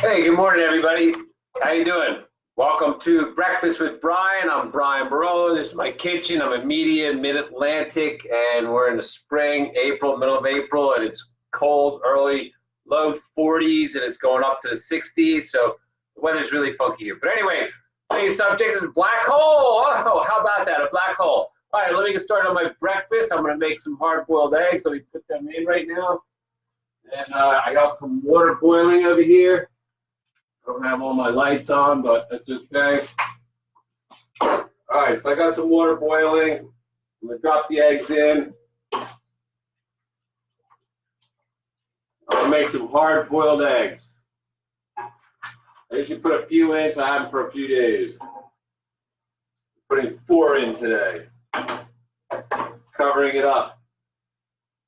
Hey, good morning, everybody. How you doing? Welcome to Breakfast with Brian. I'm Brian Barolo. This is my kitchen. I'm in Media, Mid-Atlantic, and we're in the spring, middle of April, and it's cold, early, low 40s, and it's going up to the 60s, so the weather's really funky here. But anyway, today's subject is a black hole. Oh, how about that, a black hole? All right, let me get started on my breakfast. I'm going to make some hard-boiled eggs. Let me put them in right now. And I got some water boiling over here. I don't have all my lights on, but that's okay. All right, so I got some water boiling. I'm gonna drop the eggs in. I'm gonna make some hard-boiled eggs. I usually put a few in, so I have them for a few days. Putting 4 in today. Covering it up.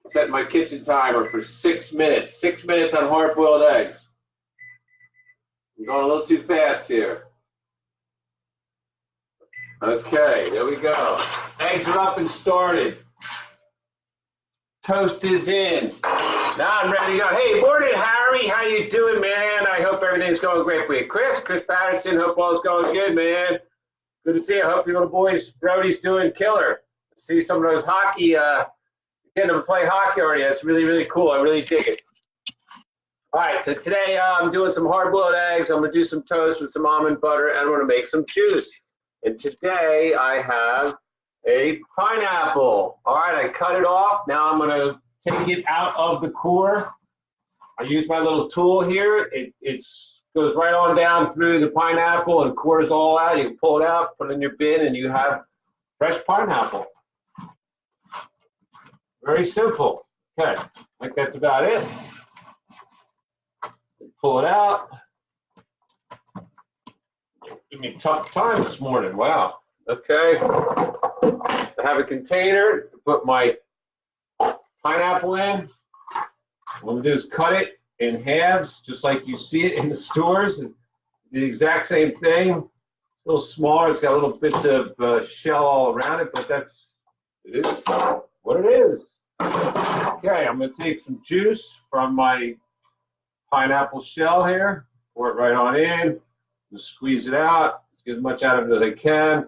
Set my kitchen timer for 6 minutes. 6 minutes on hard-boiled eggs. I'm going a little too fast here. Okay, there we go. Eggs are up and started. Toast is in. Now I'm ready to go. Hey, morning, Harry. How you doing, man? I hope everything's going great for you. Chris Patterson, hope all's going good, man. Good to see you. I hope your little boy's Brody's doing killer. See some of those hockey, getting them to play hockey already. That's really, really cool. I really dig it. All right, so today I'm doing some hard-boiled eggs. I'm going to do some toast with some almond butter, and I'm going to make some juice. And today I have a pineapple. All right, I cut it off. Now I'm going to take it out of the core. I use my little tool here. It goes right on down through the pineapple and cores all out. You can pull it out, put it in your bin, and you have fresh pineapple. Very simple. Okay, I think that's about it. Pull it out. Give me a tough time this morning. Wow. Okay. I have a container to put my pineapple in. What I'm going to do is cut it in halves, just like you see it in the stores. The exact same thing. It's a little smaller. It's got little bits of shell all around it, but it is what it is. Okay, I'm going to take some juice from my pineapple shell here, pour it right on in, just squeeze it out, get as much out of it as I can.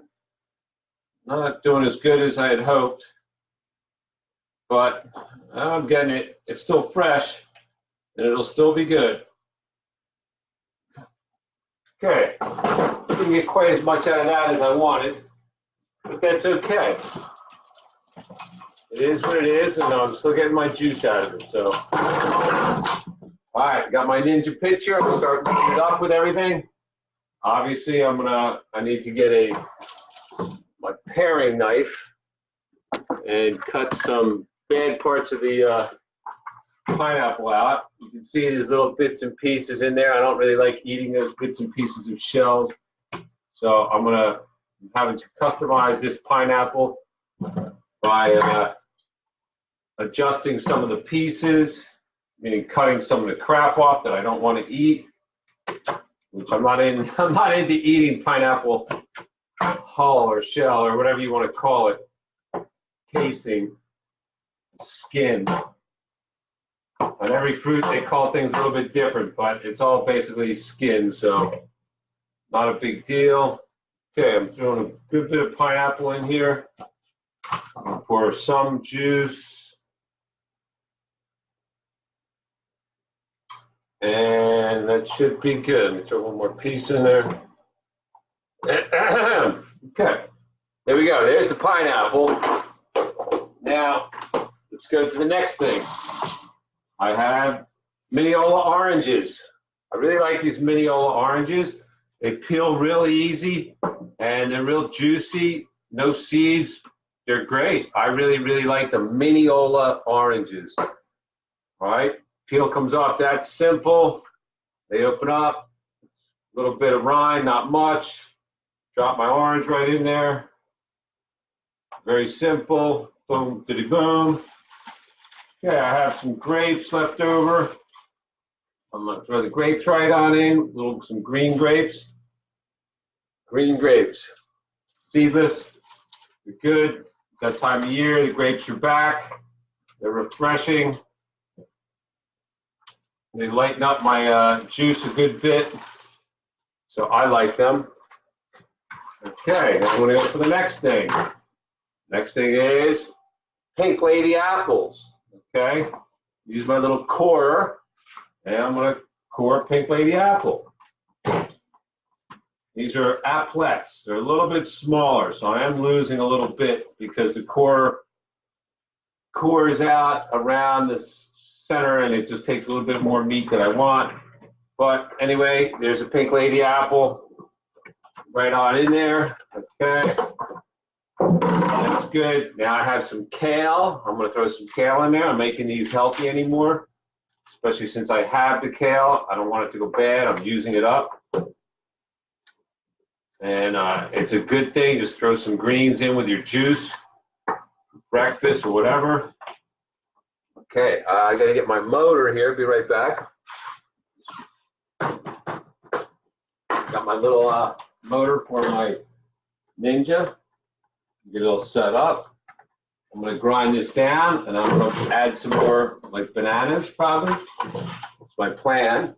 Not doing as good as I had hoped, but I'm getting it. It's still fresh, and it'll still be good. Okay, didn't get quite as much out of that as I wanted, but that's okay. It is what it is, and I'm still getting my juice out of it, so. All right, got my Ninja pitcher. I'm gonna start mixing it up with everything. Obviously, I need to get my paring knife and cut some bad parts of the pineapple out. You can see there's little bits and pieces in there. I don't really like eating those bits and pieces of shells. So I'm having to customize this pineapple by adjusting some of the pieces, meaning cutting some of the crap off that I don't want to eat, which I'm not into eating pineapple hull or shell or whatever you want to call it, casing, skin. On every fruit they call things a little bit different, but it's all basically skin, so not a big deal. Okay, I'm throwing a good bit of pineapple in here. I'll pour some juice. And that should be good. Let me throw one more piece in there. Okay, there we go. There's the pineapple. Now, let's go to the next thing. I have Mineola oranges. I really like these Mineola oranges. They peel really easy, and they're real juicy, no seeds. They're great. I really, really like the Mineola oranges. All right. Peel comes off that simple. They open up, a little bit of rind, not much. Drop my orange right in there. Very simple. Boom, diddy boom. Okay, I have some grapes left over. I'm gonna throw the grapes right on in. Some green grapes. Green grapes. Seedless. They're good. That time of year, the grapes are back. They're refreshing. They lighten up my juice a good bit, so I like them. Okay, I'm going to go for the next thing. Next thing is Pink Lady apples. Okay, use my little corer, and I'm going to core Pink Lady apple. These are applets. They're a little bit smaller, so I am losing a little bit because the core cores out around the center, and it just takes a little bit more meat than I want. But anyway, there's a Pink Lady apple right on in there. Okay, that's good. Now I have some kale. I'm going to throw some kale in there. I'm making these healthy anymore, especially since I have the kale. I don't want it to go bad. I'm using it up. And it's a good thing. Just throw some greens in with your juice, breakfast or whatever. Okay, I got to get my motor here. Be right back. Got my little motor for my Ninja. Get it all set up. I'm going to grind this down, and I'm going to add some more, like bananas, probably. That's my plan.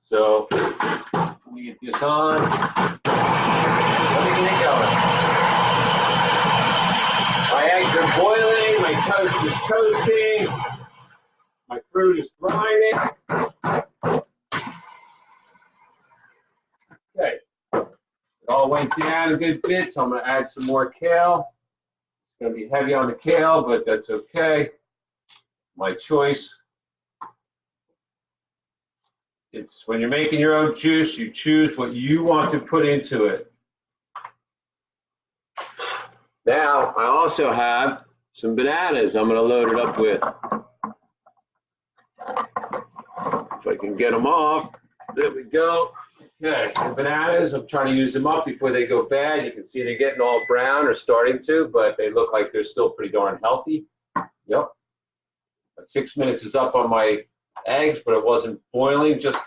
So let me get this on. Let me get it going. My eggs are boiling. My toast is toasting. My fruit is grinding. Okay. It all went down a good bit, so I'm going to add some more kale. It's going to be heavy on the kale, but that's okay. My choice. It's when you're making your own juice, you choose what you want to put into it. Now, I also have some bananas I'm going to load it up with. If I can get them off. There we go. Okay, the bananas, I'm trying to use them up before they go bad. You can see they're getting all brown or starting to, but they look like they're still pretty darn healthy. Yep. 6 minutes is up on my eggs, but it wasn't boiling just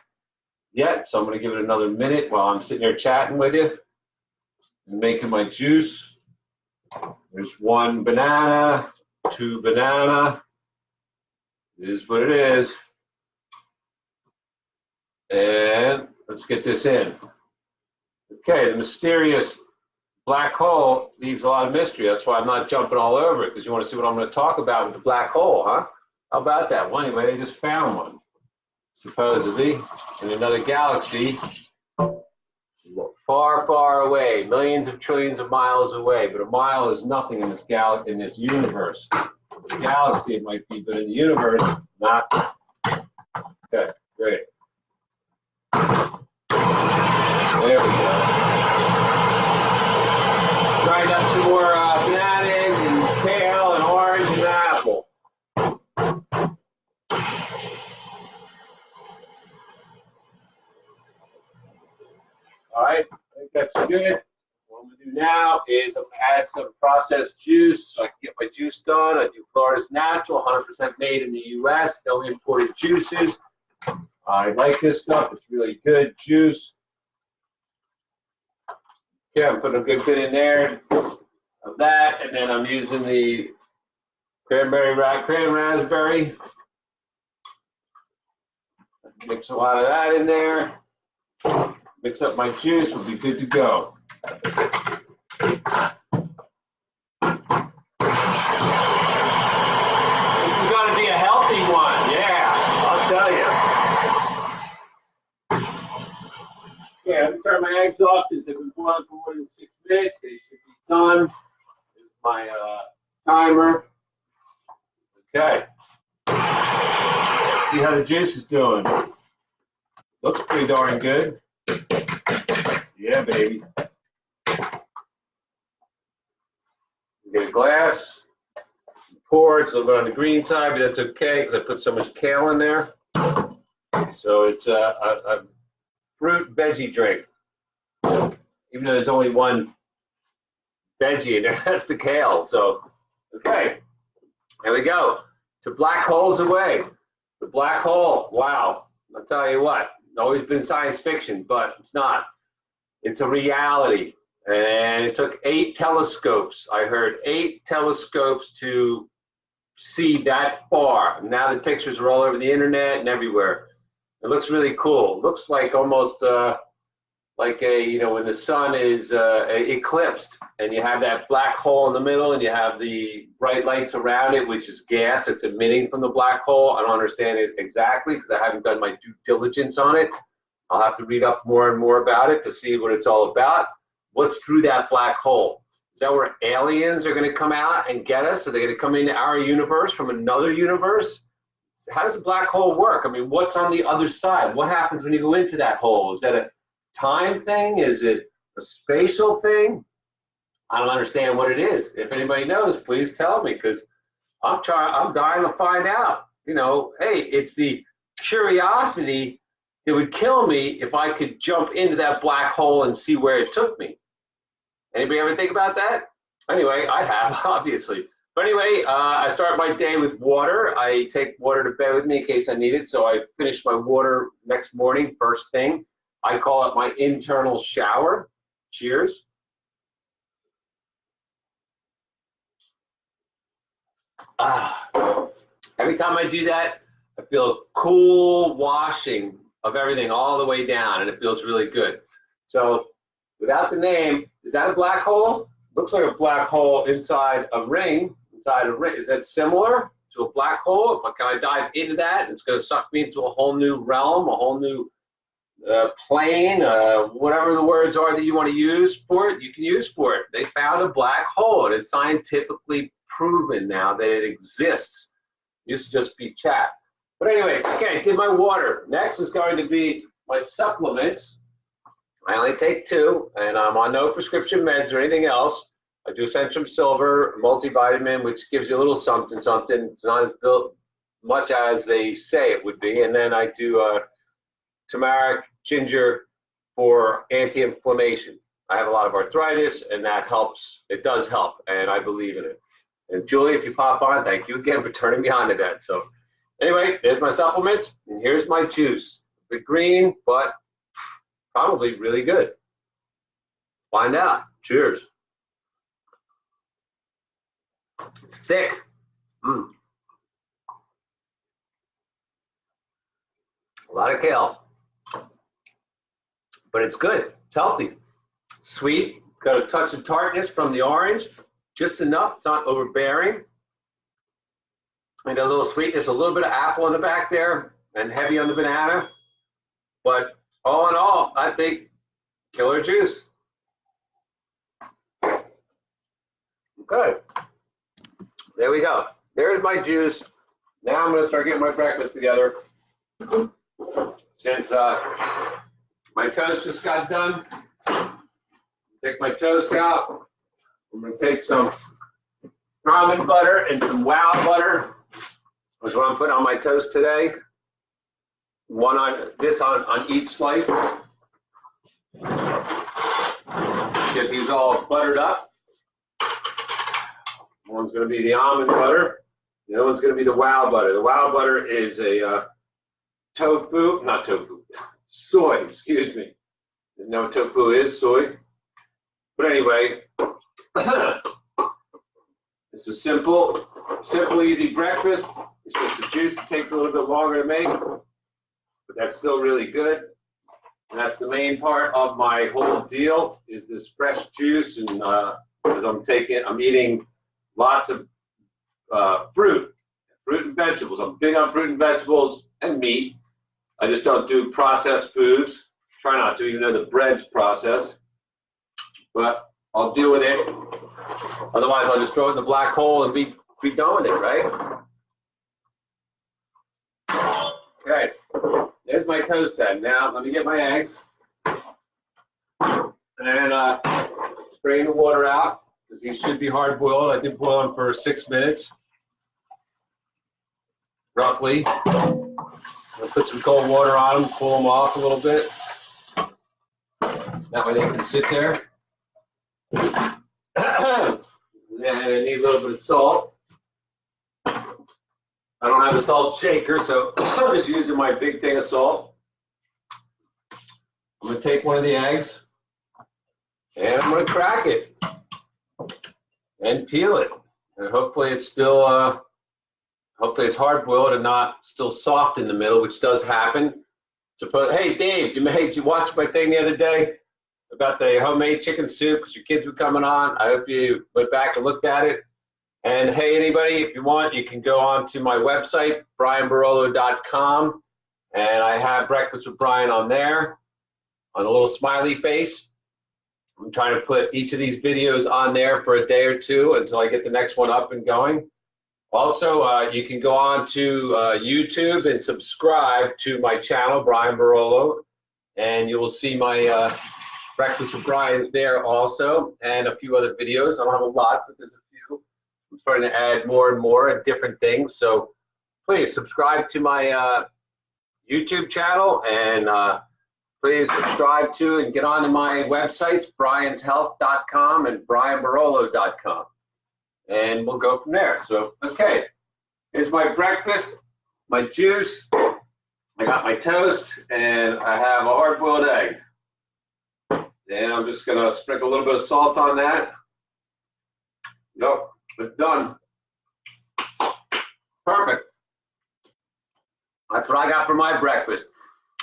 yet, so I'm going to give it another minute while I'm sitting here chatting with you and making my juice. There's one banana, two banana. It is what it is. And let's get this in. Okay, the mysterious black hole leaves a lot of mystery. That's why I'm not jumping all over it, because you want to see what I'm going to talk about with the black hole, huh? How about that? Well, anyway, they just found one, supposedly, in another galaxy, far, far away, millions of trillions of miles away. But a mile is nothing in this in this universe. The galaxy it might be, but in the universe, not. Okay, great. There we go. Grind up some more bananas and kale and orange and apple. All right, I think that's good. What I'm going to do now is I'm going to add some processed juice so I can get my juice done. I do Florida's Natural, 100% made in the U.S., no imported juices. I like this stuff. It's really good juice. Okay, I'm putting a good bit in there of that, and then I'm using the cran-rasberry. Mix a lot of that in there. Mix up my juice, we'll be good to go. This is going to be a healthy one, yeah, I'll tell you. Yeah, let me turn my eggs off since they've been boiling for more than 6 minutes. They should be done. Here's my timer. Okay. Let's see how the juice is doing. Looks pretty darn good. Yeah, baby. Get a glass. Pour it. It's a little bit on the green side, but that's okay because I put so much kale in there. So it's a fruit veggie drink. Even though there's only one veggie in there, that's the kale. So, okay. There we go. It's a black hole's away. The black hole. Wow. I'll tell you what. It's always been science fiction, but it's not. It's a reality. And it took 8 telescopes. I heard 8 telescopes to see that far. Now the pictures are all over the internet and everywhere. It looks really cool. It looks like almost like when the sun is eclipsed and you have that black hole in the middle and you have the bright lights around it, which is gas that's emitting from the black hole. I don't understand it exactly because I haven't done my due diligence on it. I'll have to read up more and more about it to see what it's all about. What's through that black hole? Is that where aliens are going to come out and get us? Are they going to come into our universe from another universe? How does a black hole work? I mean, what's on the other side? What happens when you go into that hole? Is that a time thing? Is it a spatial thing? I don't understand what it is. If anybody knows, please tell me, because I'm dying to find out. Hey, it's the curiosity that would kill me if I could jump into that black hole and see where it took me. Anybody ever think about that? Anyway, I have, obviously. But anyway, I start my day with water. I take water to bed with me in case I need it. So I finish my water next morning, first thing. I call it my internal shower. Cheers. Every time I do that, I feel a cool washing of everything all the way down, and it feels really good. So without the name, is that a black hole? Looks like a black hole inside a ring. Is that similar to a black hole? Can I dive into that? It's going to suck me into a whole new realm, a whole new plane, whatever the words are that you want to use for it, you can use for it. They found a black hole, and it's scientifically proven now that it exists. It used to just be chat. But anyway, okay, I did my water. Next is going to be my supplements. I only take 2, and I'm on no prescription meds or anything else. I do Centrum Silver multivitamin, which gives you a little something, something. It's not as much as they say it would be. And then I do turmeric, ginger for anti-inflammation. I have a lot of arthritis, and that helps. It does help, and I believe in it. And Julie, if you pop on, thank you again for turning me on to that. So anyway, there's my supplements, and here's my juice. A bit green, but probably really good. Find out. Cheers. It's thick. A lot of kale. But it's good. It's healthy. Sweet. Got a touch of tartness from the orange. Just enough. It's not overbearing. And a little sweetness, a little bit of apple in the back there, and heavy on the banana. But all in all, I think killer juice. Okay. There we go. There's my juice. Now I'm going to start getting my breakfast together. Since my toast just got done, take my toast out. I'm going to take some almond butter and some wow butter. That's what I'm putting on my toast today. One on this on each slice. Get these all buttered up. One's going to be the almond butter. The other one's going to be the wow butter. The wow butter is a soy, excuse me. No, tofu is soy. But anyway, it's a simple, easy breakfast. It's just the juice. It takes a little bit longer to make, but that's still really good. And that's the main part of my whole deal is this fresh juice. And because I'm eating lots of fruit and vegetables. I'm big on fruit and vegetables and meat. I just don't do processed foods. Try not to, even though the bread's processed. But I'll deal with it. Otherwise, I'll just throw it in the black hole and be done with it, right? Okay, there's my toast then. Now, let me get my eggs. And strain the water out, because these should be hard boiled. I did boil them for 6 minutes, roughly. I'll put some cold water on them, cool them off a little bit. That way they can sit there. And I need a little bit of salt. I don't have a salt shaker, so I'm just using my big thing of salt. I'm going to take one of the eggs, and I'm going to crack it and peel it. And hopefully it's still, hopefully it's hard boiled and not still soft in the middle, which does happen. Hey, Dave, did you watch my thing the other day about the homemade chicken soup because your kids were coming on? I hope you went back and looked at it. And hey, anybody, if you want, you can go on to my website, brianbarolo.com, and I have Breakfast with Brian on there, on a little smiley face. I'm trying to put each of these videos on there for a day or two until I get the next one up and going. Also, you can go on to YouTube and subscribe to my channel, Brian Barolo, and you will see my Breakfast with Brian's there also, and a few other videos. I don't have a lot, but there's a few. I'm starting to add more and more different things, so please subscribe to my YouTube channel, and please subscribe to and get onto my websites, brianshealth.com and brianbarolo.com. And we'll go from there. So, okay, here's my breakfast, my juice, I got my toast, and I have a hard-boiled egg. And I'm just going to sprinkle a little bit of salt on that. Nope, it's done. Perfect. That's what I got for my breakfast.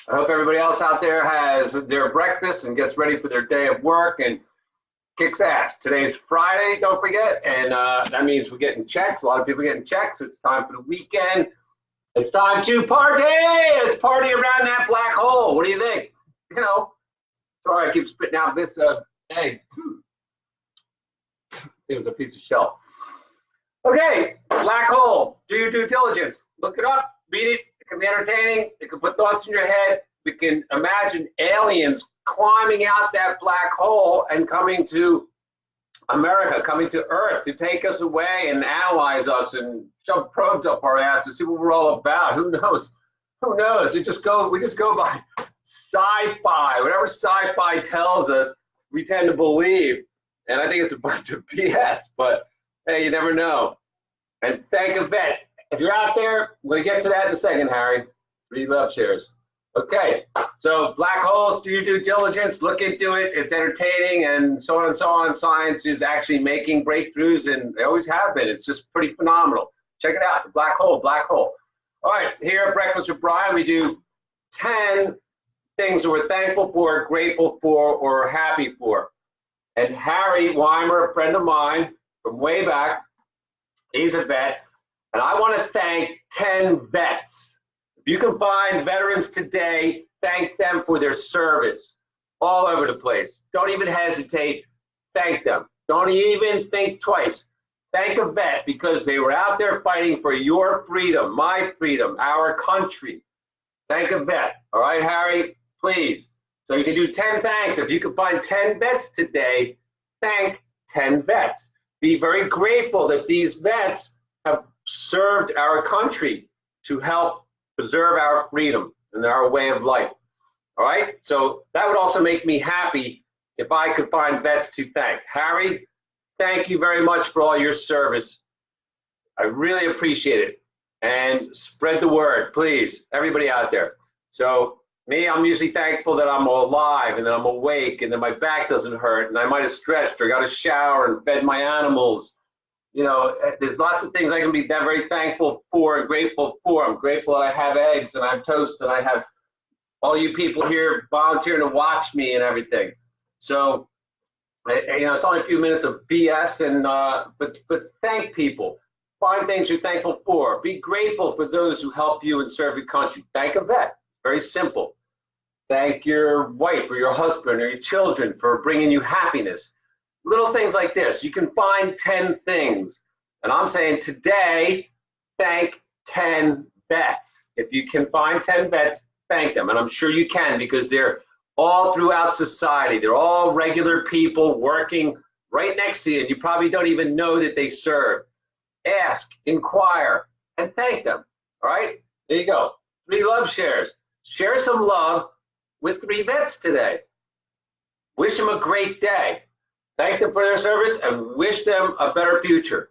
I hope everybody else out there has their breakfast and gets ready for their day of work and kicks ass. Today's Friday, don't forget, and that means we're getting checks. A lot of people are getting checks. So it's time for the weekend. It's time to party. Let's party around that black hole. What do you think? You know, sorry I keep spitting out this egg. It was a piece of shell. Okay, black hole. Do your due diligence. Look it up. Read it. It can be entertaining. It can put thoughts in your head. We can imagine aliens climbing out that black hole and coming to America, coming to Earth to take us away and analyze us and shove probes up our ass to see what we're all about. Who knows? Who knows? We just go by sci-fi. Whatever sci-fi tells us, we tend to believe. And I think it's a bunch of BS, but hey, you never know. And thank a vet. If you're out there, we're going to get to that in a second, Harry. 3 love shares. Okay, so black holes, do your due diligence, look into it, it's entertaining, and so on and so on. Science is actually making breakthroughs, and they always have been. It's just pretty phenomenal. Check it out, black hole, black hole. All right, here at Breakfast with Brian, we do 10 things that we're thankful for, grateful for, or happy for. And Harry Weimer, a friend of mine from way back, he's a vet, and I want to thank 10 vets. If you can find veterans today, thank them for their service all over the place. Don't even hesitate. Thank them. Don't even think twice. Thank a vet because they were out there fighting for your freedom, my freedom, our country. Thank a vet. All right, Harry, please. So you can do 10 thanks. If you can find 10 vets today, thank 10 vets. Be very grateful that these vets have served our country to help preserve our freedom and our way of life. All right, so that would also make me happy if I could find vets to thank. Harry, thank you very much for all your service. I really appreciate it. And spread the word, please, everybody out there. So me, I'm usually thankful that I'm alive and that I'm awake and that my back doesn't hurt and I might have stretched or got a shower and fed my animals. You know, there's lots of things I can be very thankful for and grateful for. I'm grateful that I have eggs and I have toast and I have all you people here volunteering to watch me and everything. So, you know, it's only a few minutes of BS, and but thank people. Find things you're thankful for. Be grateful for those who help you and serve your country. Thank a vet. Very simple. Thank your wife or your husband or your children for bringing you happiness. Little things like this. You can find 10 things. And I'm saying today, thank 10 vets. If you can find 10 vets, thank them. And I'm sure you can because they're all throughout society. They're all regular people working right next to you. And you probably don't even know that they serve. Ask, inquire, and thank them. All right? There you go. 3 love shares. Share some love with 3 vets today. Wish them a great day. Thank them for their service and wish them a better future.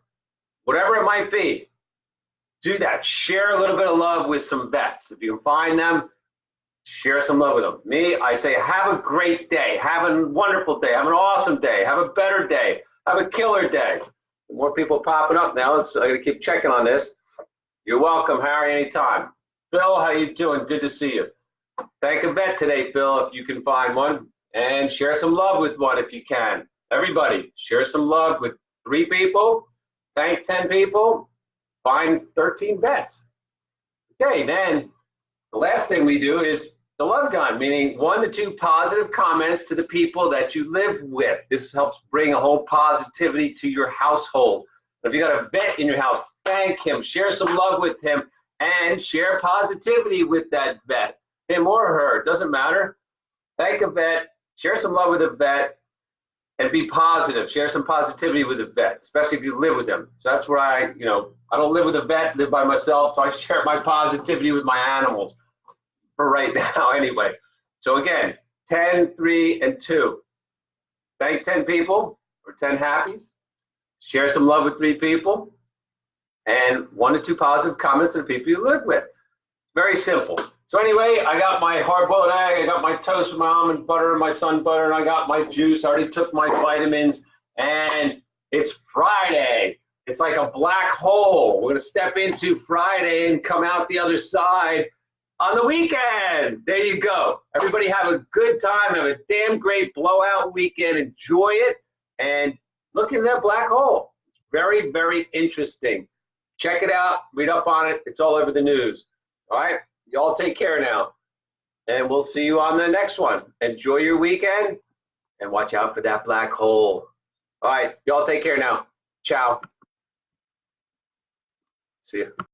Whatever it might be, do that. Share a little bit of love with some vets. If you can find them, share some love with them. Me, I say have a great day. Have a wonderful day. Have an awesome day. Have a better day. Have a killer day. More people popping up now. I got to keep checking on this. You're welcome, Harry, anytime. Bill, how you doing? Good to see you. Thank a vet today, Phil, if you can find one, and share some love with one if you can. Everybody, share some love with 3 people, thank 10 people, find 13 vets. Okay, then the last thing we do is the love gun, meaning 1 to 2 positive comments to the people that you live with. This helps bring a whole positivity to your household. If you got a vet in your house, thank him, share some love with him, and share positivity with that vet, him or her, it doesn't matter. Thank a vet, share some love with a vet, and be positive. Share some positivity with a vet, especially if you live with them. So that's where I don't live with a vet, live by myself, so I share my positivity with my animals for right now anyway. So again, 10, 3, and 2. Thank 10 people or 10 happies. Share some love with 3 people. And 1 to 2 positive comments to the people you live with. Very simple. So anyway, I got my hard-boiled egg, I got my toast with my almond butter and my sun butter, and I got my juice. I already took my vitamins, and it's Friday. It's like a black hole. We're gonna step into Friday and come out the other side on the weekend. There you go. Everybody have a good time. Have a damn great blowout weekend. Enjoy it, and look in that black hole. It's very, very interesting. Check it out, read up on it. It's all over the news. All right, y'all take care now. And we'll see you on the next one. Enjoy your weekend and watch out for that black hole. All right, y'all take care now. Ciao. See you.